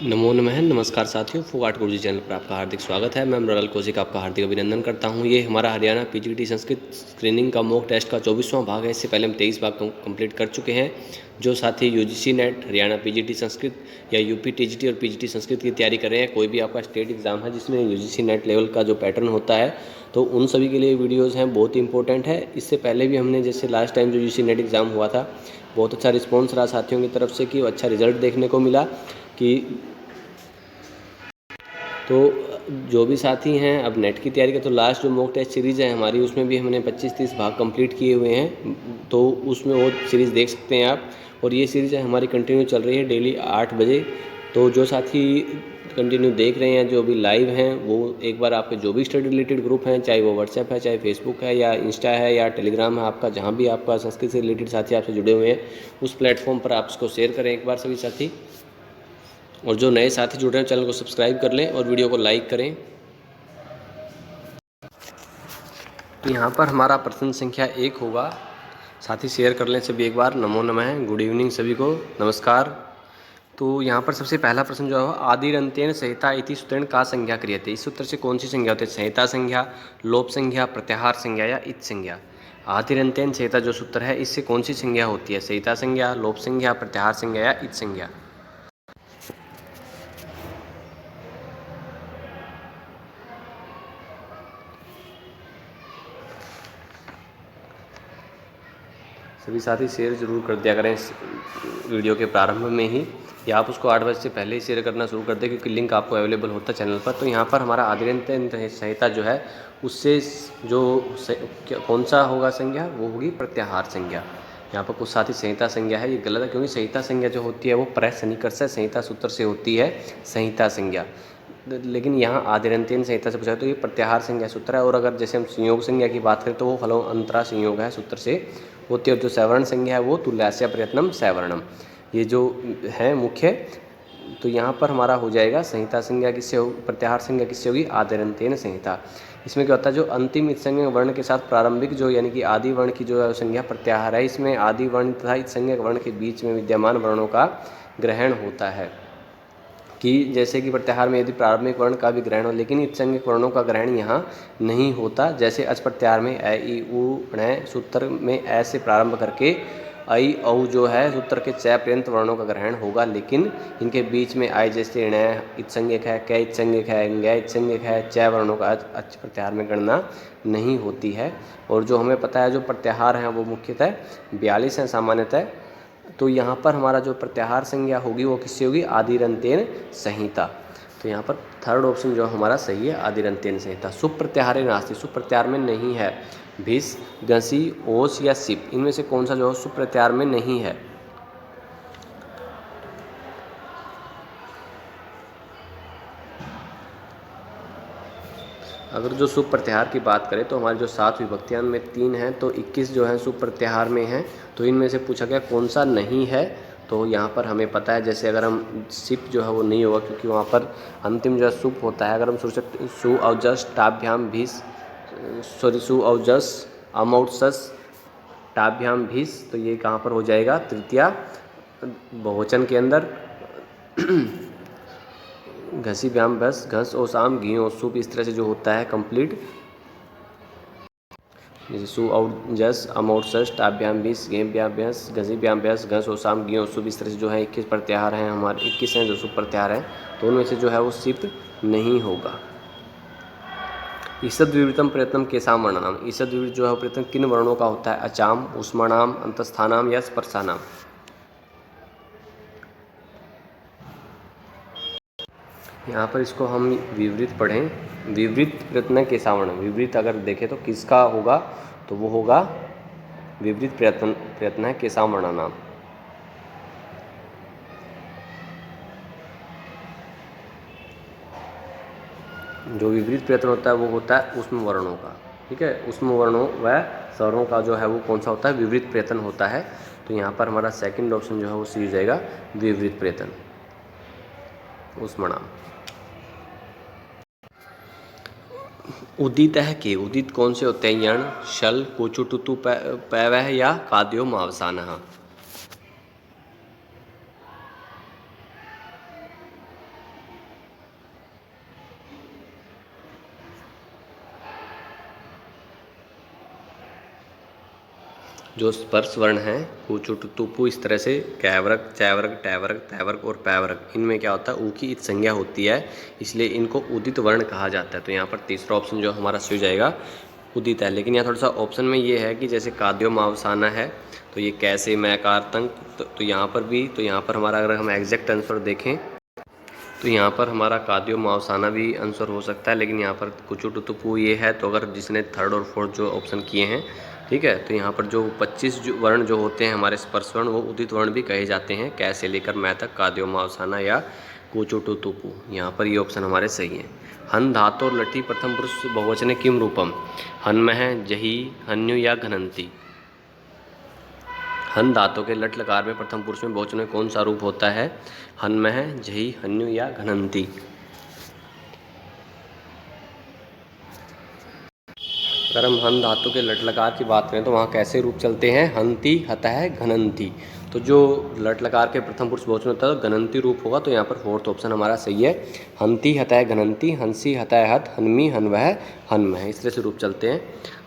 नमो नमः। नमस्कार साथियों, फोगाट गुरुजी चैनल पर आपका हार्दिक स्वागत है। मैं मृणाल कौशिक आपका हार्दिक अभिनंदन करता हूं। ये हमारा हरियाणा पीजीटी संस्कृत स्क्रीनिंग का मॉक टेस्ट का 24वां भाग है। इससे पहले हम 23 भाग कंप्लीट कर चुके हैं। जो साथी UGC net, Haryana PGT Sanskrit या यूपी टीजीटी और पीजीटी संस्कृत की तैयारी कर रहे हैं, कोई भी आपका स्टेट एग्जाम है जिसमें यूजीसी नेट लेवल का जो पैटर्न होता है, तो उन सभी के लिए वीडियोज़ हैं, बहुत ही इंपॉर्टेंट है। इससे पहले भी हमने जैसे लास्ट टाइम जो यूजीसी नेट एग्ज़ाम हुआ था, बहुत अच्छा रिस्पॉन्स रहा साथियों की तरफ से कि अच्छा रिजल्ट देखने को मिला। कि तो जो भी साथी हैं अब नेट की तैयारी का, तो लास्ट जो मॉक टेस्ट सीरीज़ है हमारी, उसमें भी हमने 25-30 भाग कंप्लीट किए हुए हैं, तो उसमें वो सीरीज़ देख सकते हैं आप। और ये सीरीज़ हमारी कंटिन्यू चल रही है डेली 8 बजे। तो जो साथी कंटिन्यू देख रहे हैं, जो भी लाइव हैं, वो एक बार आपके जो भी स्टडी रिलेटेड ग्रुप हैं, चाहे वो व्हाट्सएप है, चाहे फेसबुक है, या इंस्टा है, या टेलीग्राम है आपका, जहाँ भी आपका संस्कृत से रिलेटेड साथी आपसे जुड़े हुए हैं, उस प्लेटफॉर्म पर आप इसको शेयर करें एक बार सभी साथी। और जो नए साथी जुड़ रहे हैं, चैनल को सब्सक्राइब कर लें और वीडियो को लाइक करें। तो यहाँ पर हमारा प्रश्न संख्या 1 होगा, साथी शेयर कर लें सभी एक बार। नमो नमः, गुड इवनिंग सभी को, नमस्कार। तो यहाँ पर सबसे पहला प्रश्न जो है, आदिरंत्येन संहिता इति सूत्रेण का संज्ञा क्रियते। इस सूत्र से कौन सी संज्ञा होती है? संहिता संज्ञा, लोप संज्ञा, प्रत्याहार संज्ञा या इत संज्ञा। आदिरंत्येन संहिता जो सूत्र है, इससे कौन सी संज्ञा होती है? संहिता संज्ञा, लोप संज्ञा, प्रत्याहार संज्ञा या इत संज्ञा। सभी साथी शेयर जरूर कर दिया करें इस वीडियो के प्रारंभ में ही, या आप उसको 8 बजे से पहले ही शेयर करना शुरू कर दें, क्योंकि लिंक आपको अवेलेबल होता है चैनल पर। तो यहाँ पर हमारा आदिरंत्येन संहिता जो है, उससे जो कौन सा होगा संज्ञा, वो होगी प्रत्याहार संज्ञा। यहाँ पर कुछ साथी संहिता संज्ञा है, ये गलत है, क्योंकि संहिता संज्ञा जो होती है वो प्रसन्निकर्ष संहिता सूत्र से होती है संहिता संज्ञा। लेकिन यहाँ आदिरंत्येन संहिता से पूछा तो ये प्रत्याहार संज्ञा सूत्र है। और अगर जैसे हम संयोग संज्ञा की बात करें, तो वो फलों अंतरा संयोग है सूत्र से होती है। और जो सवर्ण संज्ञा है वो तुल्यास्य प्रयत्नम सवर्णम, ये जो है मुख्य। तो यहाँ पर हमारा हो जाएगा संहिता संज्ञा किससे हो, प्रत्याहार संज्ञा किससे होगी? आदिरंत्येन संहिता। इसमें क्या होता है, जो अंतिम इत्संज्ञक वर्ण के साथ प्रारंभिक जो यानी कि आदि वर्ण की जो संज्ञा प्रत्याहार है, इसमें आदि वर्ण तथा इत्संज्ञक वर्ण के बीच में विद्यमान वर्णों का ग्रहण होता है। कि जैसे कि प्रत्याहार में यदि प्रारंभिक वर्ण का भी ग्रहण हो, लेकिन इत्संज्ञक वर्णों का ग्रहण यहाँ नहीं होता। जैसे अच प्रत्याहार में अ इ उ ण सूत्र में अ से प्रारंभ करके ऐ औ जो है सूत्र के च पर्यंत वर्णों का ग्रहण होगा, लेकिन इनके बीच में आय जैसे ण इत्संज्ञक है, क इत्संज्ञक है, ग इत्संज्ञक है, च वर्णों का अच प्रत्याहार में गणना नहीं होती है। और जो हमें पता है जो प्रत्याहार हैं वो मुख्यतः 42 हैं सामान्यतः। तो यहाँ पर हमारा जो प्रत्याहार संज्ञा होगी वो किससे होगी? आदिरंत्येन संहिता। तो यहाँ पर थर्ड ऑप्शन जो हमारा सही है, आदिरंत्येन संहिता। सुप प्रत्याहारे नास्ति, सुप प्रत्याहार में नहीं है। भिस, घसी, ओस या सिप, इनमें से कौन सा जो है सुप प्रत्याहार में नहीं है? अगर जो सुप प्रत्याहार की बात करें, तो हमारी जो 7 विभक्तियां में 3 हैं, तो 21 जो है सुप प्रत्याहार में हैं। तो इनमें से पूछा गया कौन सा नहीं है, तो यहाँ पर हमें पता है, जैसे अगर हम सिप जो है वो नहीं होगा, क्योंकि वहाँ पर अंतिम जो है सुप होता है। अगर हम सोच सकते सु अवजस टाभ्याम भीस, सॉरी सु अवजस अमौत्सस टाभ्याम भीस, तो ये कहाँ पर हो जाएगा? तृतीया बहुवचन के अंदर। घसी व्याम बस, घस और शाम घी और सूप, इस तरह से जो होता है कंप्लीट। जैसे सु और जस अमौत्सस टाभ्याम बीस गेम्याम भ्यस घसी व्याम भ्यस घस और शाम घी और सूप, इस तरह से जो है 21 प्रत्याहार हैं हमारे, 21 हैं जो सूप प्रत्याहार हैं। तो उनमें से जो है वो सिप नहीं होगा। ईषद विवृतम प्रयत्नम केसाम वर्णनाम, ईषद विवृत जो है प्रयत्न किन वर्णों का होता है? अचाम, उष्माणाम, अंतस्थानाम या स्पर्शानाम। यहाँ पर इसको हम विवृत पढ़ें। विवृत प्रयत्न केसा वर्णन, विवृत अगर देखें तो किसका होगा? तो वो होगा विवृत प्रयत्न है केसा वर्णनाम। जो विपरीत प्रयत्न होता है वो होता है ऊष्म वर्णों का। ठीक है, ऊष्म वर्णों व स्वरों का जो है वो कौन सा होता है? विपरीत प्रयत्न होता है। तो यहाँ पर हमारा सेकंड ऑप्शन जो है वो सी हो जाएगा, विपरीत प्रयत्न ऊष्मणाम। उदित है कि उदित कौन से होते हैं? यण, शल, कोचु, टुतु, पैवह या काद्यो मावसानः। जो स्पर्श वर्ण हैं ऊचु टुतु पु, इस तरह से कैवर्ग, चैवर्ग, टैवर्ग, तैवर्ग और पैवर्ग, इनमें क्या होता है ऊ की इत संज्ञा होती है, इसलिए इनको उदित वर्ण कहा जाता है। तो यहाँ पर तीसरा ऑप्शन जो हमारा सही हो जाएगा उदित है। लेकिन यहाँ थोड़ा सा ऑप्शन में ये है कि जैसे काद्यो मावसाना है तो ये कैसे मैकार तंग, तो यहाँ पर भी, तो यहाँ पर हमारा अगर हम एग्जैक्ट आंसर देखें तो यहाँ पर हमारा काद्यो मावसाना भी आंसर हो सकता है, लेकिन यहाँ पर कुचु टुतुपु ये है। तो अगर जिसने थर्ड और फोर्थ जो ऑप्शन किए हैं, ठीक है, तो यहाँ पर जो 25 वर्ण जो होते हैं हमारे स्पर्श वर्ण, वो उदित वर्ण भी कहे जाते हैं, कै से लेकर मै तक, काद्यो मावसाना या कुचु टुतुपु। यहाँ पर ये ऑप्शन हमारे सही है। हन धातु और लठी प्रथम पुरुष बहुवचने किम रूपम, हन्मह, जही, हन्यु या घनंती। हन धातु के लट लकार में प्रथम पुरुष में बहुवचन में कौन सा रूप होता है, हन्मह, जही, हन्यु या घनंती। अगर हम हन धातु के लट लकार की बात करें तो वहाँ कैसे रूप चलते हैं, हंती, हतः, घनंती। तो जो लट लकार के प्रथम पुरुष बहुवचन होता है तो घनंती रूप होगा, तो यहाँ पर फोर्थ ऑप्शन हमारा सही है। हंती, हतः, घनंती, हंसी, हतः, हत, हन्मी, हन्वह, हन्मह, इस तरह से रूप चलते हैं।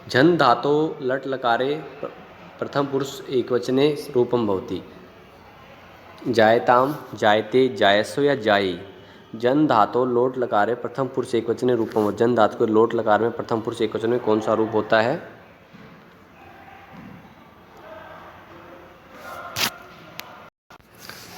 झन धातु लट लकारे प्रथम पुरुष एकवचने रूपम भवति, जायताम, जायते, जायस्व या जायी। जन धातु लोट लकारे प्रथम पुरुष एकवचने रूपम, जन धातु के लोट लकार में प्रथम पुरुष एकवचन में कौन सा रूप होता है,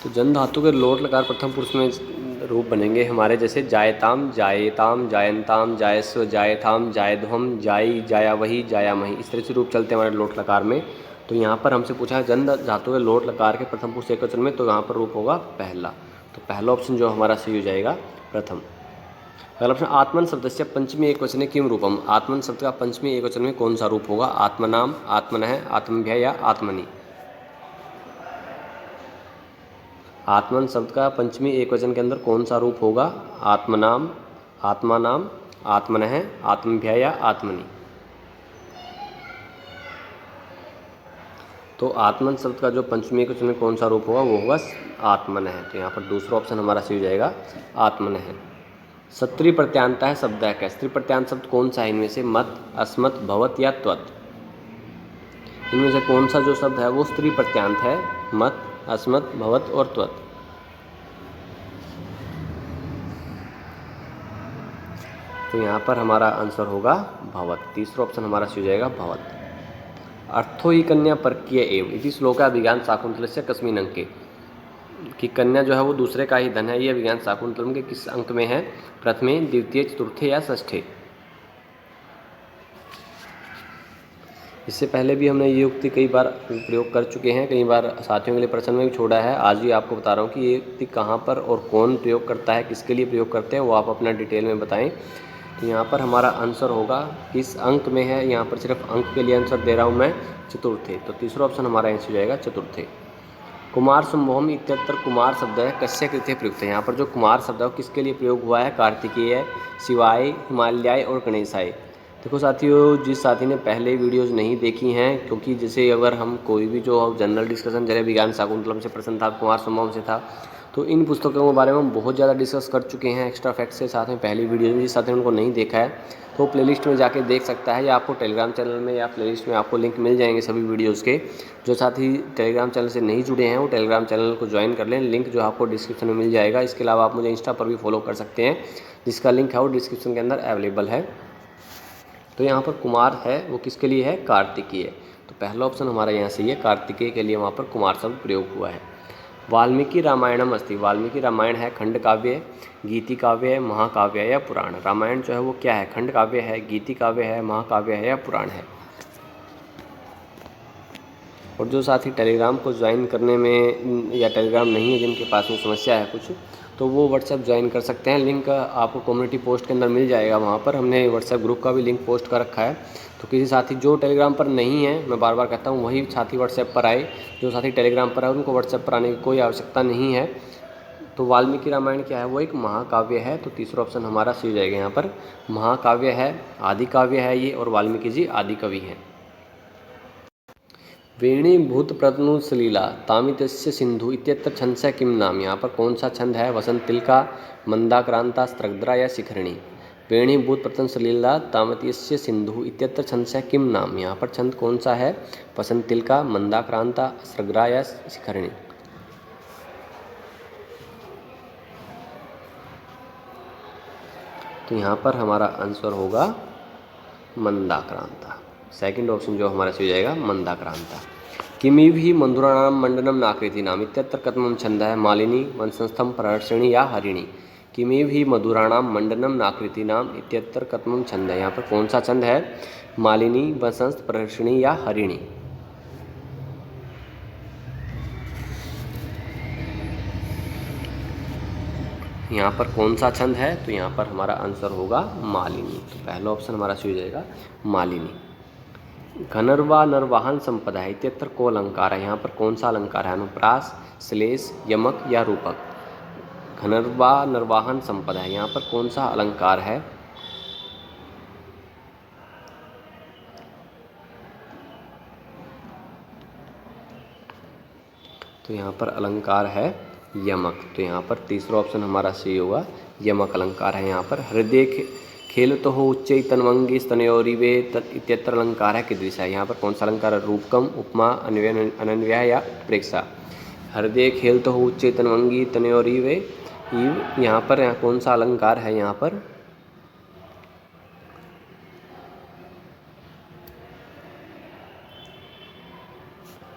तो जन धातु के लोट लकार प्रथम पुरुष में रूप बनेंगे हमारे जैसे जायताम, जायेताम, जायंताम, जायस्व, जायथाम, जायध्वम, जाई, जायावही, जायामही, इस तरह से रूप चलते हैं हमारे लोट लकार में। तो यहाँ पर हमसे पूछा है जन धातु के लोट लकार के प्रथम पुरुष एकवचन में, तो यहाँ पर रूप होगा पहला। तो पहला ऑप्शन जो हमारा सही हो जाएगा प्रथम। अगला ऑप्शन आत्मन शब्द से पंचमी एकवचने किम रूपम, आत्मन शब्द का पंचमी एकवचन में कौन सा रूप होगा, आत्मनाम, आत्मनः, आत्मभ्य या आत्मनि। आत्मन शब्द का पंचमी एकवचन के अंदर कौन सा रूप होगा, आत्मनाम, आत्मानाम, आत्मनः, आत्मभ्य या आत्मनि। तो आत्मन शब्द का जो पंचमी एकवचन में कौन सा रूप होगा, वो होगा आत्मनः। तो यहाँ पर दूसरा ऑप्शन हमारा सही हो जाएगा आत्मनः। सत्री प्रत्यांत है शब्द है क्या, स्त्री प्रत्यांत शब्द कौन सा है इनमें से, मत, अस्मत्, भवत या त्वत्। इनमें से कौन सा जो शब्द है वो स्त्री प्रत्यांत है, मत, अस्मत्, भवत और त्वत्। तो यहाँ पर हमारा आंसर होगा भवत। तीसरा ऑप्शन हमारा सही हो जाएगा भवत। अर्थो ही कन्या परकीय एव इति श्लोका अभिज्ञान शाकुंतलस्य कस्मिन् अंके, कि कन्या जो है वो दूसरे का ही धन है, ये अभिज्ञान शाकुंतलम के किस अंक में है, प्रथमे, द्वितीय, चतुर्थे या षष्ठे। इससे पहले भी हमने ये युक्ति कई बार प्रयोग कर चुके हैं, कई बार साथियों के लिए प्रश्न में भी छोड़ा है। आज भी आपको बता रहा हूँ कि ये युक्ति कहाँ पर और कौन प्रयोग करता है, किसके लिए प्रयोग करते हैं, वो आप अपना डिटेल में बताएं। तो यहाँ पर हमारा आंसर होगा किस अंक में है, यहाँ पर सिर्फ अंक के लिए आंसर दे रहा हूँ मैं, चतुर्थे। तो तीसरा ऑप्शन हमारा आंसर हो जाएगा चतुर्थे। कुमार संभोम इत्यत्र कुमार शब्द है कस्य कृते प्रयुक्त है, यहाँ पर जो कुमार शब्द है वो किसके लिए प्रयोग हुआ है, कार्तिकेय, शिवाय, हिमालयाय और गणेशाय। देखो साथियों, जिस साथी ने पहले वीडियोस नहीं देखी हैं, क्योंकि जैसे अगर हम कोई भी जो जनरल डिस्कशन जल विज्ञान शाकुंतलम से प्रश्न था, कुमार संभवम से था, तो इन पुस्तकों के बारे में हम बहुत ज़्यादा डिस्कस कर चुके हैं एक्स्ट्रा फैक्ट्स के साथ में पहली वीडियो में। जिस साथी ने उनको नहीं देखा है तो प्लेलिस्ट में जाके देख सकता है, या आपको टेलीग्राम चैनल में या प्लेलिस्ट में आपको लिंक मिल जाएंगे सभी वीडियोज़ के। जो साथी टेलीग्राम चैनल से नहीं जुड़े हैं वो टेलीग्राम चैनल को ज्वाइन कर लें, लिंक जो आपको डिस्क्रिप्शन में मिल जाएगा। इसके अलावा आप मुझे इंस्टा पर भी फॉलो कर सकते हैं, जिसका लिंक है वो डिस्क्रिप्शन के अंदर अवेलेबल है। तो यहाँ पर कुमार है वो किसके लिए है, कार्तिकीय। तो पहला ऑप्शन हमारा यहाँ सही है, कार्तिकेय के लिए वहाँ पर कुमार शब्द प्रयोग हुआ है। वाल्मीकि रामायणम अस्ति, वाल्मीकि रामायण है खंड काव्य, गीति काव्य है, महाकाव्य है या पुराण। रामायण जो है वो क्या है, खंड काव्य है, गीति काव्य है, महाकाव्य है या पुराण है। और जो साथी टेलीग्राम को ज्वाइन करने में या टेलीग्राम नहीं है, जिनके पास में समस्या है कुछ, तो वो व्हाट्सएप ज्वाइन कर सकते हैं। लिंक आपको कम्युनिटी पोस्ट के अंदर मिल जाएगा, वहाँ पर हमने व्हाट्सएप ग्रुप का भी लिंक पोस्ट कर रखा है। तो किसी साथी जो टेलीग्राम पर नहीं है, मैं बार बार कहता हूँ वही साथी व्हाट्सएप पर आए, जो साथी टेलीग्राम पर है उनको व्हाट्सएप पर आने की कोई आवश्यकता नहीं है। तो वाल्मीकि रामायण क्या है, वो एक महाकाव्य है। तो तीसरा ऑप्शन हमारा सही हो जाएगा यहाँ पर, महाकाव्य है, आदि काव्य है ये, और वाल्मीकि जी आदि कवि हैं। वेणी भूत प्रतनु सलीला तामितस्य सिंधु इत्यत्र छंद से किम नाम, यहाँ पर कौन सा छंद है, वसंत तिलका, मंदाक्रांता, स्त्रग्धरा या शिखरणी। वेणीभूत प्रतन सलीला तामतीयस्य सिंधु इत्यत्र छंदस्य किम नाम। यहाँ पर छंद कौन सा है? वसंतिलका, मंदाक्रांता, असृग्रा या शिखरिणी। तो यहाँ पर हमारा आंसर होगा मंदाक्रांता। सेकंड ऑप्शन जो हमारा सही हो जाएगा मंदाक्रांता। किमी भी मधुराणाम मंडनम नाकृति नाम इत्यत्र कथम छंद है। मालिनी, वंशस्थम, प्रहर्षिणी या हरिणी। किमी भी मधुराणाम मंडनम नाकृति नाम इत्यत्र कथम छंद है। यहाँ पर कौन सा छंद है? मालिनी, वंशस्थ, प्रहर्षिणी या हरिणी। यहाँ पर कौन सा छंद है? तो यहाँ पर हमारा आंसर होगा मालिनी। तो पहला ऑप्शन हमारा सही हो जाएगा मालिनी। घनर्वा नरवाहन संपदा है इत्यत्र को अलंकार है। यहाँ पर कौन सा अलंकार है? अनुप्रास, श्लेष, यमक या रूपक। घनर्वा नरवाहन संपदा है, यहाँ पर कौन सा अलंकार है? तो यहाँ पर अलंकार है यमक। तो यहाँ पर तीसरा ऑप्शन हमारा सही होगा, यमक अलंकार है। यहाँ पर हृदय खेल तो हो उच्च तनवंगी स्तनयोरिवे इत्यत्र अलंकार है कीदृश है। यहाँ पर कौन सा अलंकार है? रूपकम, उपमा, अन्वय, अनन्वय या उत्प्रेक्षा। हृदय खेल तो हो उच्च तनवंगी तनयोरिवे, यहाँ पर कौन सा अलंकार है? यहाँ पर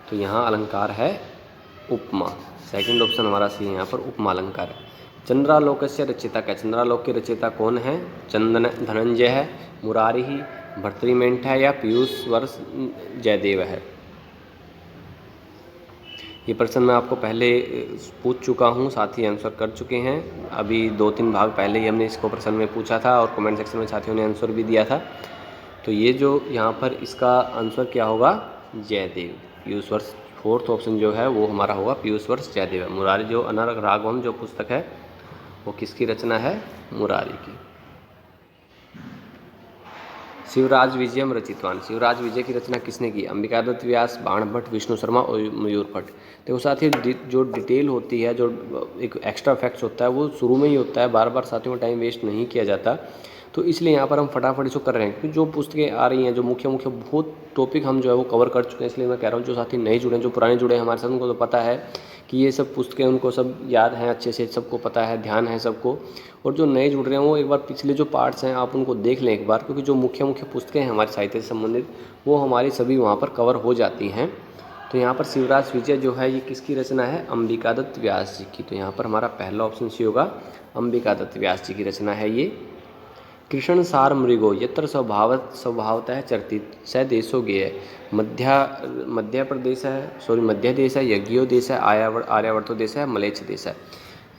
तो यहाँ अलंकार है उपमा। सेकंड ऑप्शन हमारा सही है, यहाँ पर उपमा अलंकार है। चंद्रालोकस्य रचयिता क्या? चंद्रालोक के रचयिता कौन है? धनंजय है, मुरारी, भर्तृमेंठ है या पीयूष वर्ष जयदेव है। ये प्रश्न मैं आपको पहले पूछ चुका हूँ, साथी आंसर कर चुके हैं। अभी 2-3 भाग पहले ही हमने इसको प्रश्न में पूछा था और कमेंट सेक्शन में साथियों ने आंसर भी दिया था। तो ये जो यहाँ पर इसका आंसर क्या होगा? जयदेव, पीयूष वर्ष। फोर्थ ऑप्शन जो है वो हमारा होगा पीयूष वर्ष जयदेव है। मुरारी जो अनर्घ राघवम जो पुस्तक है वो किसकी रचना है? मुरारी की। शिवराज विजयम रचितवान, शिवराज विजय की रचना किसने की? अंबिकादत्त व्यास, बाणभट्ट, विष्णु शर्मा और मयूर भट्ट। देखो साथियों, जो डिटेल होती है, जो एक एक्स्ट्रा फैक्ट्स होता है वो शुरू में ही होता है, बार बार साथियों में टाइम वेस्ट नहीं किया जाता। तो इसलिए यहाँ पर हम फटाफट इसको कर रहे हैं, क्योंकि जो पुस्तकें आ रही हैं, जो मुख्य मुख्य बहुत टॉपिक हम जो है वो कवर कर चुके हैं। इसलिए मैं कह रहा हूँ जो साथी नहीं जुड़े हैं, जो पुराने जुड़े हैं हमारे साथ, उनको तो पता है कि ये सब पुस्तकें उनको सब याद हैं अच्छे से, सबको पता है, ध्यान है सबको। और जो नए जुड़ रहे हैं वो एक बार पिछले जो पार्ट्स हैं आप उनको देख लें एक बार, क्योंकि जो मुख्य मुख्य पुस्तकें हैं हमारे साहित्य से संबंधित वो हमारी सभी वहाँ पर कवर हो जाती हैं। तो यहाँ पर शिवराज विजय जो है ये किसकी रचना है? अंबिकादत्त व्यास जी की। तो यहाँ पर हमारा पहला ऑप्शन सी होगा, अंबिकादत्त व्यास जी की रचना है ये। कृष्ण सार मृगो यत्र स्वभावतः चरती स देशो गेय। मध्य प्रदेश है, मध्य देश है, यज्ञो देश है, आर्यावर्तो देश है, मलेच्छ देश है।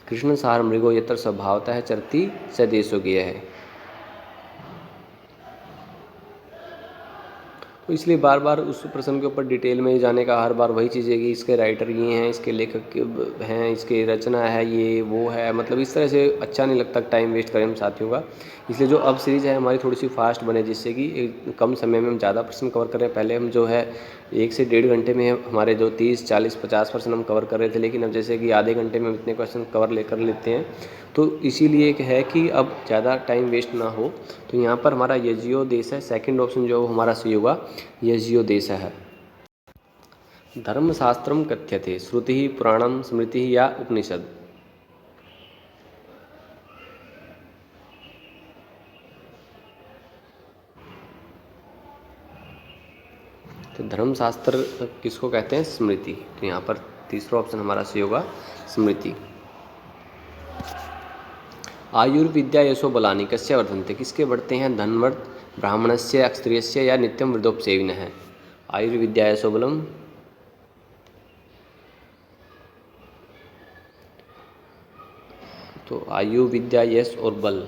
कृष्ण सार मृगो यत्र स्वभावतः चरती स देशो गेय है। तो इसलिए बार बार उस प्रश्न के ऊपर डिटेल में जाने का हर बार वही चीज़ है कि इसके राइटर ये हैं, इसके लेखक हैं, इसकी रचना है, ये वो है, मतलब इस तरह से अच्छा नहीं लगता टाइम वेस्ट करें हम साथियों का। इसलिए जो अब सीरीज़ है हमारी थोड़ी सी फास्ट बने, जिससे कि कम समय में हम ज़्यादा प्रश्न कवर करें। पहले हम जो है 1 से 1.5 घंटे में हमारे जो 30, 40, 50 प्रश्न हम कवर कर रहे थे, लेकिन अब जैसे कि आधे घंटे में हम इतने क्वेश्चन कवर लेकर लेते हैं। तो इसीलिए एक है कि अब ज़्यादा टाइम वेस्ट ना हो। तो यहाँ पर हमारा यज्ञो देश है, सेकंड ऑप्शन जो हमारा सही होगा यज्ञो देश है। धर्मशास्त्रम कथ्यते, श्रुति, पुराणम, स्मृति या उपनिषद। तो धर्मशास्त्र किसको कहते हैं? स्मृति। तो यहाँ पर तीसरा ऑप्शन हमारा सही होगा स्मृति। आयुर्विद्या यशो बलानि कस्य वर्धन्ते, किसके बढ़ते हैं? धनवर्ध, ब्राह्मणस्य, क्षत्रियस्य या नित्यम वृद्धोपसेविनः है। आयुर्विद्या यशो बलम, तो आयु, विद्या, यश और बल,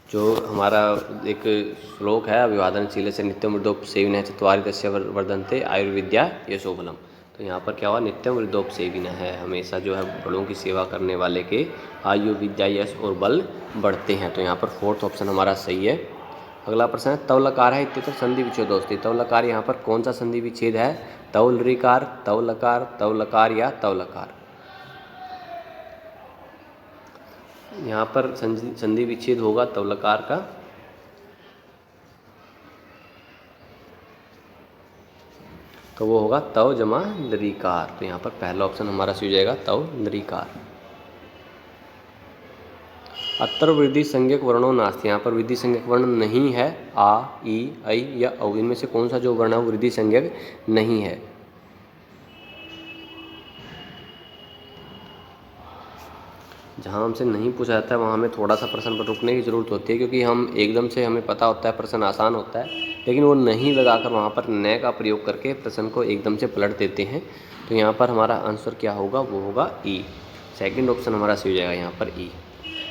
जो हमारा एक श्लोक है अभिवादनशील से नित्यम वृद्धोपसेविनः चत्वारि तस्य वर्धन्ते आयुर्विद्या यशो बलम। तो यहाँ पर क्या हुआ? नित्यम वृद्धोपसेविनः है, हमेशा जो है बड़ों की सेवा करने वाले के आयु, विद्या, यश और बल बढ़ते हैं। तो यहाँ पर फोर्थ ऑप्शन हमारा सही है। अगला प्रश्न है तव लकार है इत्यत्र संधि विच्छेद दोस्ती। तव लकार यहाँ पर कौन सा संधि विच्छेद है? तव लृकार, तव लकार या तव लकार। यहाँ पर संधि विच्छेद होगा तवलकार का, तो वो होगा तव जमा नरीकार। तो यहाँ पर पहला ऑप्शन हमारा सही हो जाएगा तव नरीकार। अत्र वृद्धि संज्ञक वर्णों नास्ति, यहाँ पर वृद्धि संज्ञक वर्ण नहीं है। आ, ई, ऐ या औ, इनमें से कौन सा जो वर्ण है वो वृद्धि संज्ञक नहीं है। जहाँ हमसे नहीं पूछा जाता है वहाँ हमें थोड़ा सा प्रश्न पर रुकने की ज़रूरत होती है, क्योंकि हम एकदम से हमें पता होता है प्रश्न आसान होता है, लेकिन वो नहीं लगाकर वहाँ पर न का प्रयोग करके प्रश्न को एकदम से पलट देते हैं। तो यहाँ पर हमारा आंसर क्या होगा, वो होगा ई। सेकंड ऑप्शन हमारा सही हो जाएगा यहाँ पर ई।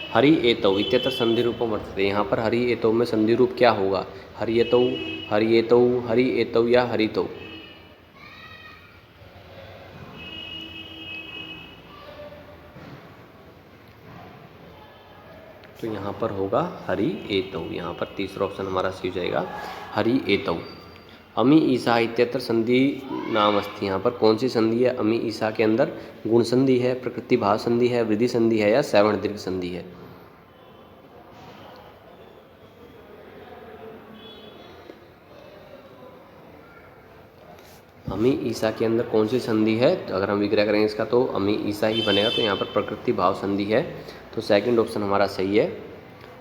हरि एतौ इत्यत्र संधि रूपम वर्तते, यहाँ पर हरि एतौ में संधि रूप क्या होगा, हरियतौ, हरिएतौ, हरि एतौ या हरितौ। तो यहाँ पर होगा हरि एतौ। यहाँ पर तीसरा ऑप्शन हमारा सही हो जाएगा हरि एतौ। अमी ईसा इत्यत्र संधि नाम अस्ति, यहाँ पर कौन सी संधि है अमी ईसा के अंदर, गुण संधि है, प्रकृति भाव संधि है, वृद्धि संधि है या सवर्ण दीर्घ संधि है। अमी ईसा के अंदर कौन सी संधि है, तो अगर हम विग्रह करेंगे इसका तो अमी ईसा ही बनेगा। तो यहाँ पर प्रकृति भाव संधि है, तो सेकंड ऑप्शन हमारा सही है।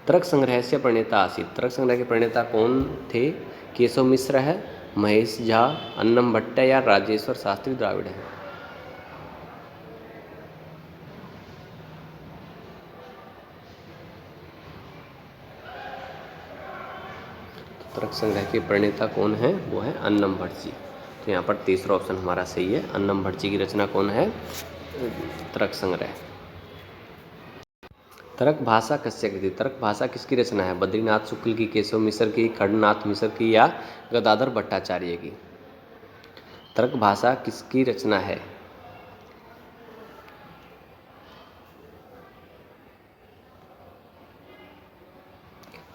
तर्क संग्रह से प्रणेता आसीत, तर्क संग्रह के प्रणेता कौन थे, केशव मिश्र है, महेश झा, अन्नम भट्ट या राजेश्वर शास्त्री द्राविड़ है। तर्क संग्रह के प्रणेता कौन है, वो है अन्नम भट्ट जी। तो यहाँ पर तीसरा ऑप्शन हमारा सही है। अन्नम भट्ट जी की रचना कौन है, तर्क संग्रह। तर्क भाषा कस्य कृति, तर्क भाषा किसकी रचना है, बद्रीनाथ शुक्ल की, केशव मिश्र की, खंडनाथ मिश्र की या गदाधर भट्टाचार्य की। तर्क भाषा किसकी रचना है,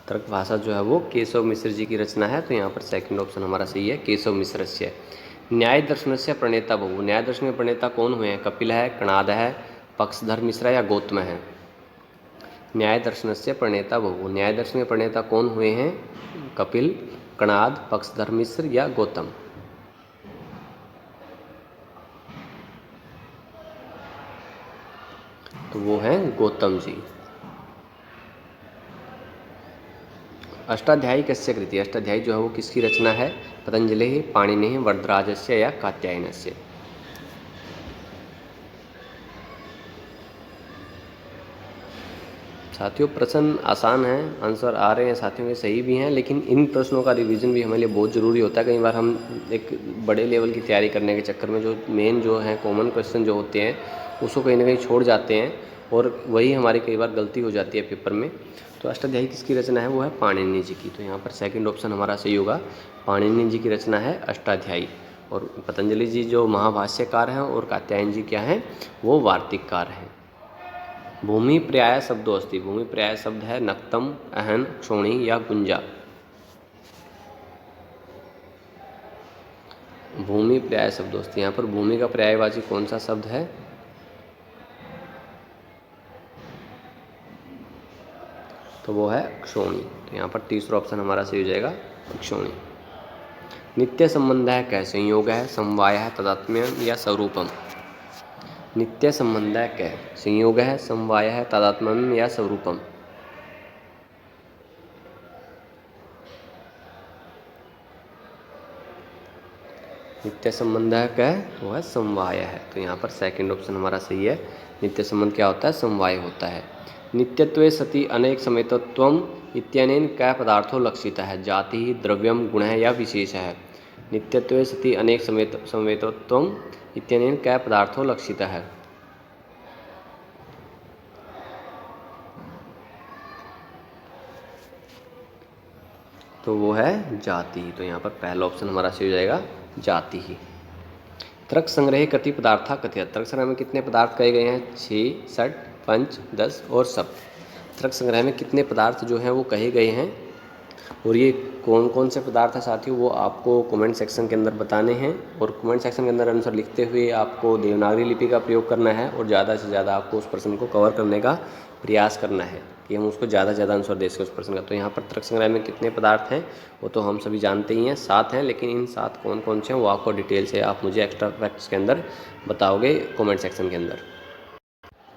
तर्क भाषा जो है वो केशव मिश्र जी की रचना है। तो यहाँ पर सेकंड ऑप्शन हमारा सही है, केशव मिश्र से। न्याय दर्शन से प्रणेता बहु, न्याय दर्शन के प्रणेता कौन हुए हैं, कपिल है, कणाद है, पक्षधर मिश्रा या गौतम है। न्याय दर्शन से प्रणेता बहु, न्याय दर्शन के प्रणेता कौन हुए हैं, कपिल, कणाद, पक्षधर मिश्र या गौतम। तो वो हैं गौतम जी। अष्टाध्यायी कस्य कृति, अष्टाध्यायी जो है वो किसकी रचना है, पतंजलि, पाणिनि, वरदराजस्य या कात्यायनस्य। साथियों प्रश्न आसान हैं, आंसर आ रहे हैं साथियों के, सही भी हैं, लेकिन इन प्रश्नों का रिवीजन भी हमारे लिए बहुत ज़रूरी होता है। कई बार हम एक बड़े लेवल की तैयारी करने के चक्कर में जो मेन जो है कॉमन क्वेश्चन जो होते हैं उसको कहीं ना कहीं छोड़ जाते हैं, और वही हमारी कई बार गलती हो जाती है पेपर में। तो अष्टाध्यायी किसकी रचना है, वो है पाणिनि जी की। तो यहाँ पर सेकंड ऑप्शन हमारा सही होगा, पाणिनि जी की रचना है अष्टाध्यायी। और पतंजलि जी जो महाभाष्यकार हैं और कात्यायन जी क्या हैं, वो वार्तिककार हैं। भूमि पर्याय शब्दों अस्ति, भूमि पर्याय शब्द है नक्तम, अहन, क्षोणी या गुंजा। भूमि पर्याय शब्दों अस्ति, यहाँ पर भूमि का पर्यायवाची कौन सा शब्द है, तो वो है क्षोणी। तो यहाँ पर तीसरा ऑप्शन हमारा सही हो जाएगा क्षोणी। नित्य संबंध है क्या, संयोग है, समवाय है, तादात्म्य या स्वरूपम। नित्य संबंध है क्या, संयोग है, समवाय है, तादात्म्य या स्वरूपम। नित्य संबंध है क्या, वो है समवाय है। तो यहाँ पर सेकंड ऑप्शन हमारा सही है, नित्य संबंध क्या होता है, समवाय होता है। नित्यत्वे सति अनेक समेतत्वम इत्यनेन कै पदार्थो लक्षिता है, जाति, द्रव्यम, गुण या विशेष है। नित्यत्वे सति अनेक समेतत्वम इत्यनेन कै पदार्थो लक्षिता है। तो वो है जाति। तो यहाँ पर पहला ऑप्शन हमारा सही हो जाएगा जाति ही। तर्क संग्रह कति पदार्था कथ्यत, तर्क संग्रह में कितने पदार्थ कहे गए हैं, 6, 6, 5, 10 और शब्द। तर्क संग्रह में कितने पदार्थ जो हैं वो कहे गए हैं, और ये कौन कौन से पदार्थ है साथियों, वो आपको कमेंट सेक्शन के अंदर बताने हैं। और कमेंट सेक्शन के अंदर आंसर लिखते हुए आपको देवनागरी लिपि का प्रयोग करना है और ज़्यादा से ज़्यादा आपको उस प्रश्न को कवर करने का प्रयास करना है कि हम उसको ज़्यादा से ज़्यादा आंसर दे सकें उस प्रश्न का। तो यहाँ पर तर्क संग्रह में कितने पदार्थ हैं वो तो हम सभी जानते ही हैं, 7 हैं, लेकिन इन 7 कौन कौन से हैं वो आपको डिटेल से आप मुझे एक्स्ट्रा फैक्ट्स के अंदर बताओगे कमेंट सेक्शन के अंदर।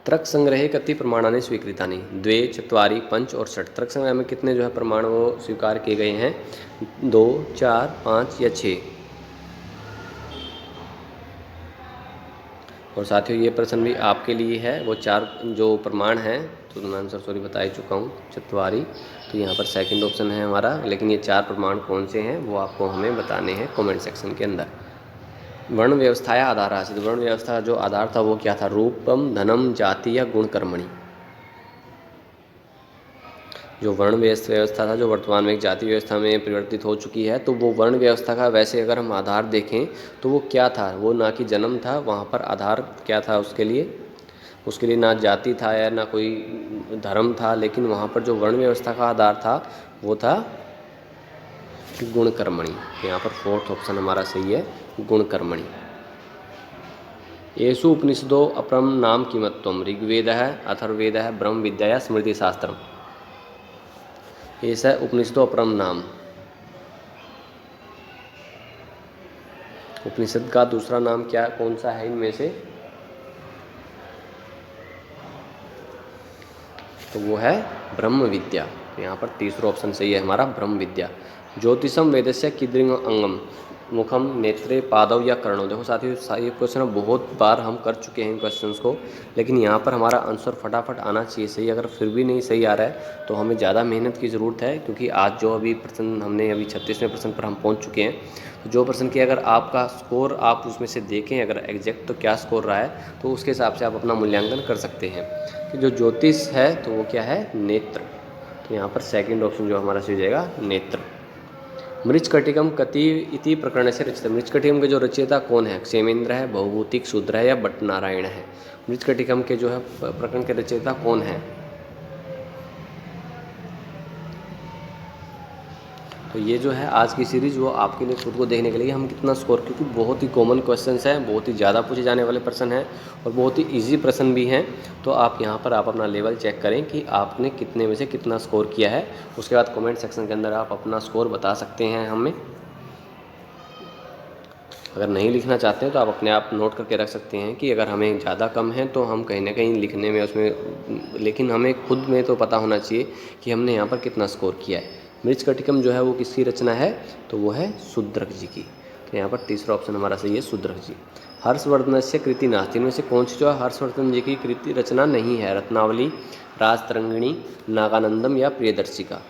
तर्क संग्रहे कति प्रमाणानि स्वीकृतानि, 2, 4, 5 और 6। तर्क संग्रह में कितने जो है प्रमाण वो स्वीकार किए गए हैं, 2, 4, 5 या 6। और साथियों ये प्रश्न भी आपके लिए है, वो 4 जो प्रमाण हैं तो मैं आंसर सॉरी बता ही चुका हूँ, चत्वारी। तो यहाँ पर सेकंड ऑप्शन है हमारा, लेकिन ये 4 प्रमाण कौन से हैं वो आपको हमें बताने हैं कमेंट सेक्शन के अंदर। वर्ण व्यवस्थाया आधार आसित, वर्ण व्यवस्था जो आधार था वो क्या था, रूपम, धनम, जाति या गुण कर्मणि। जो वर्ण व्यवस्था था जो वर्तमान में एक जाति व्यवस्था में परिवर्तित हो चुकी है, तो वो वर्ण व्यवस्था का वैसे अगर हम आधार देखें तो वो क्या था, वो ना कि जन्म था, वहाँ पर आधार क्या था उसके लिए ना जाति था या ना कोई धर्म था, लेकिन वहाँ पर जो वर्ण व्यवस्था का आधार था वो था गुण कर्मणि। यहाँ पर 4th ऑप्शन हमारा सही है, गुण कर्मणि। येषु उपनिषदो अपरम नाम किमत्वम, ऋग्वेद है, अथर्ववेद है, ब्रह्म विद्या या स्मृति शास्त्रम। ऐसा है उपनिषदों अपरम नाम, उपनिषद का दूसरा नाम क्या कौन सा है इनमें से, तो वो है ब्रह्म विद्या। तो यहाँ पर तीसरा ऑप्शन सही है हमारा, ब्रह्म विद्या। ज्योतिषम वेदस्य कीदृंग अंगम, मुखम, नेत्रे, पादव या कर्णों। देखो साथियों ये क्वेश्चन बहुत बार हम कर चुके हैं इन क्वेश्चंस को, लेकिन यहाँ पर हमारा आंसर फटाफट आना चाहिए सही। अगर फिर भी नहीं सही आ रहा है तो हमें ज़्यादा मेहनत की ज़रूरत है, क्योंकि आज जो अभी प्रश्न हमने अभी 36वें प्रश्न पर हम पहुँच चुके हैं। तो जो प्रश्न की अगर आपका स्कोर आप उसमें से देखें अगर एग्जैक्ट तो क्या स्कोर रहा है, तो उसके हिसाब से आप अपना मूल्यांकन कर सकते हैं कि जो ज्योतिष है तो वो क्या है, नेत्र। तो यहाँ पर सेकंड ऑप्शन जो हमारा सही जाएगा नेत्र। मृच्छकटिकम कति इति प्रकरण से रचित, मृच्छकटिकम के जो रचयिता कौन है, क्षेमेंद्र है, बहुभूतिक, शूद्र है या भट्ट नारायण है। मृच्छकटिकम के जो है प्रकरण के रचयिता कौन है, तो ये जो है आज की सीरीज़ वो आपके लिए खुद को देखने के लिए हम कितना स्कोर, क्योंकि बहुत ही कॉमन क्वेश्चंस हैं, बहुत ही ज़्यादा पूछे जाने वाले प्रश्न हैं और बहुत ही इजी प्रश्न भी हैं। तो आप यहाँ पर आप अपना लेवल चेक करें कि आपने कितने में से कितना स्कोर किया है। उसके बाद कमेंट सेक्शन के अंदर आप अपना स्कोर बता सकते हैं हमें। अगर नहीं लिखना चाहते हैं तो आप अपने आप नोट करके रख सकते हैं कि अगर हमें ज़्यादा कम है तो हम कहीं ना कहीं लिखने में उसमें, लेकिन हमें खुद में तो पता होना चाहिए कि हमने यहाँ पर कितना स्कोर किया है। मृच्छकटिकम जो है वो किसकी रचना है, तो वो है शूद्रक जी की। तो यहाँ पर तीसरा ऑप्शन हमारा सही है, शूद्रक जी। हर्षवर्धन से कृति नास्ति, इनमें से कौन सी जो है हर्षवर्धन जी की कृति रचना नहीं है, रत्नावली, राजतरंगिणी, नागानंदम या प्रियदर्शिका।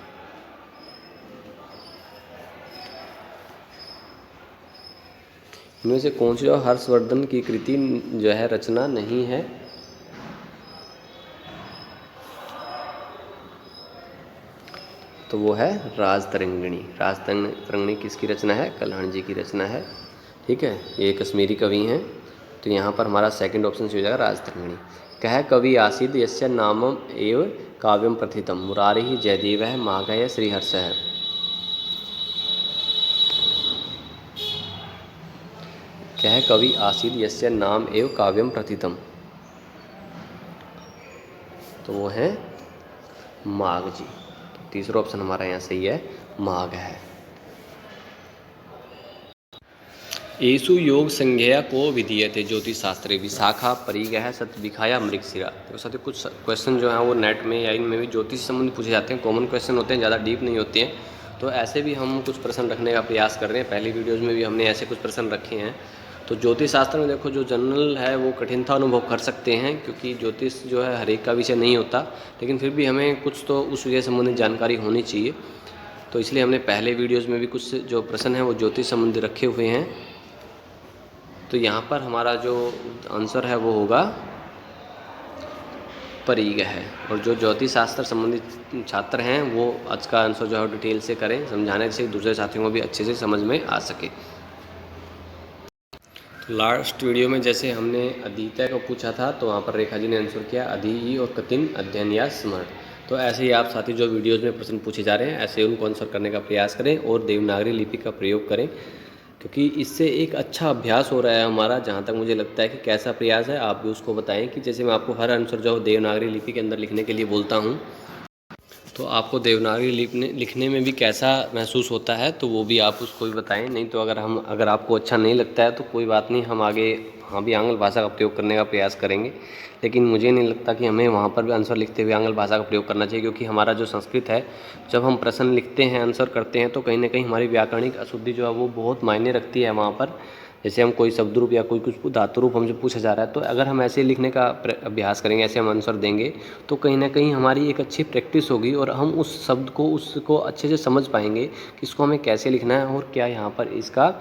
इनमें से कौन सी जो हर्षवर्धन की कृति जो है रचना नहीं है, तो वो है राजतरंगिणी। राजतरंगिणी किसकी रचना है, कल्हण जी की रचना है। ठीक है, ये कश्मीरी कवि हैं। तो यहाँ पर हमारा सेकंड ऑप्शन से हो जाएगा राजतरंगिणी। कह कवि आसीद यस्य नामम एव काव्यम प्रथितम, मुरारी, जयदेव है, माघ है, श्रीहर्ष है। कह कवि आसीद यस्य नाम एव काव्यम प्रथितम, तो वो है माघ जी। तीसरा ऑप्शन हमारा यहाँ सही है, माघ है। येषु योग संज्ञा को विधीयते ज्योतिष शास्त्रे, विशाखा, परिगह, सतविखा या मृगशिरा। तो साथ ही कुछ क्वेश्चन जो हैं वो नेट में या इनमें भी ज्योतिष संबंधी पूछे जाते हैं, कॉमन क्वेश्चन होते हैं, ज़्यादा डीप नहीं होते हैं। तो ऐसे भी हम कुछ प्रश्न रखने का प्रयास कर रहे हैं। पहली वीडियोज़ में भी हमने ऐसे कुछ प्रश्न रखे हैं। तो ज्योतिष शास्त्र में देखो जो जनरल है वो कठिनता अनुभव कर सकते हैं, क्योंकि ज्योतिष जो है हर एक का विषय नहीं होता, लेकिन फिर भी हमें कुछ तो उस विषय संबंधित जानकारी होनी चाहिए। तो इसलिए हमने पहले वीडियोज़ में भी कुछ जो प्रश्न हैं वो ज्योतिष संबंधी रखे हुए हैं। तो यहाँ पर हमारा जो आंसर है वो होगा परिगह है। और जो ज्योतिष शास्त्र संबंधित छात्र हैं वो आज का आंसर जो है डिटेल से करें, समझाने से दूसरे साथियों को भी अच्छे से समझ में आ सके। तो लास्ट वीडियो में जैसे हमने अधीतय को पूछा था, तो वहाँ पर रेखा जी ने आंसर किया अधि और कतिन, अध्ययन या स्मरण। तो तो ऐसे ही आप साथी जो वीडियोज़ में प्रश्न पूछे जा रहे हैं ऐसे उनको आंसर करने का प्रयास करें और देवनागरी लिपि का प्रयोग करें, क्योंकि इससे एक अच्छा अभ्यास हो रहा है हमारा। जहाँ तक मुझे लगता है कि कैसा प्रयास है आप भी उसको बताएं कि जैसे मैं आपको हर आंसर जो देवनागरी लिपि के अंदर लिखने के लिए बोलता हूँ, तो आपको देवनागरी लिखने में भी कैसा महसूस होता है तो वो भी आप उसको भी बताएं। नहीं तो अगर आपको अच्छा नहीं लगता है तो कोई बात नहीं, हम आगे हाँ भी आंग्ल भाषा का प्रयोग करने का प्रयास करेंगे, लेकिन मुझे नहीं लगता कि हमें वहाँ पर भी आंसर लिखते हुए आंग्ल भाषा का प्रयोग करना चाहिए, क्योंकि हमारा जो संस्कृत है, जब हम प्रश्न लिखते हैं आंसर करते हैं तो कहीं ना कहीं हमारी व्याकरणिक अशुद्धि जो है वो बहुत मायने रखती है वहाँ पर। जैसे हम कोई शब्द रूप या कोई कुछ धातु रूप हमसे पूछा जा रहा है, तो अगर हम ऐसे लिखने का अभ्यास करेंगे, ऐसे हम आंसर देंगे, तो कहीं ना कहीं हमारी एक अच्छी प्रैक्टिस होगी और हम उस शब्द को उसको अच्छे से समझ पाएंगे कि इसको हमें कैसे लिखना है और क्या यहाँ पर इसका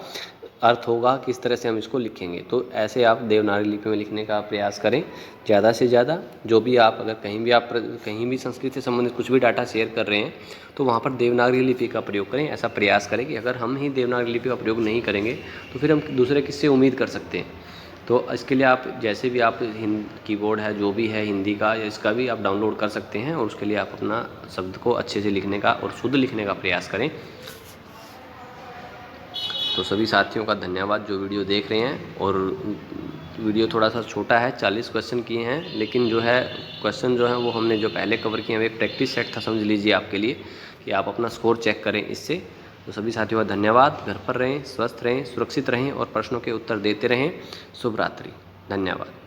अर्थ होगा, किस तरह से हम इसको लिखेंगे। तो ऐसे आप देवनागरी लिपि में लिखने का प्रयास करें ज़्यादा से ज़्यादा। जो भी आप अगर कहीं भी संस्कृत से संबंधित कुछ भी डाटा शेयर कर रहे हैं तो वहाँ पर देवनागरी लिपि का प्रयोग करें। ऐसा प्रयास करें कि अगर हम ही देवनागरी लिपि का प्रयोग नहीं करेंगे तो फिर हम दूसरे किससे उम्मीद कर सकते हैं। तो इसके लिए आप जैसे भी आप कीबोर्ड है जो भी है हिंदी का या इसका भी आप डाउनलोड कर सकते हैं और उसके लिए आप अपना शब्द को अच्छे से लिखने का और शुद्ध लिखने का प्रयास करें। तो सभी साथियों का धन्यवाद जो वीडियो देख रहे हैं। और वीडियो थोड़ा सा छोटा है, 40 क्वेश्चन किए हैं, लेकिन जो है क्वेश्चन जो है वो हमने जो पहले कवर किए हैं एक प्रैक्टिस सेट था, समझ लीजिए आपके लिए कि आप अपना स्कोर चेक करें इससे। तो सभी साथियों का धन्यवाद। घर पर रहें, स्वस्थ रहें, सुरक्षित रहें और प्रश्नों के उत्तर देते रहें। शुभ रात्रि। धन्यवाद।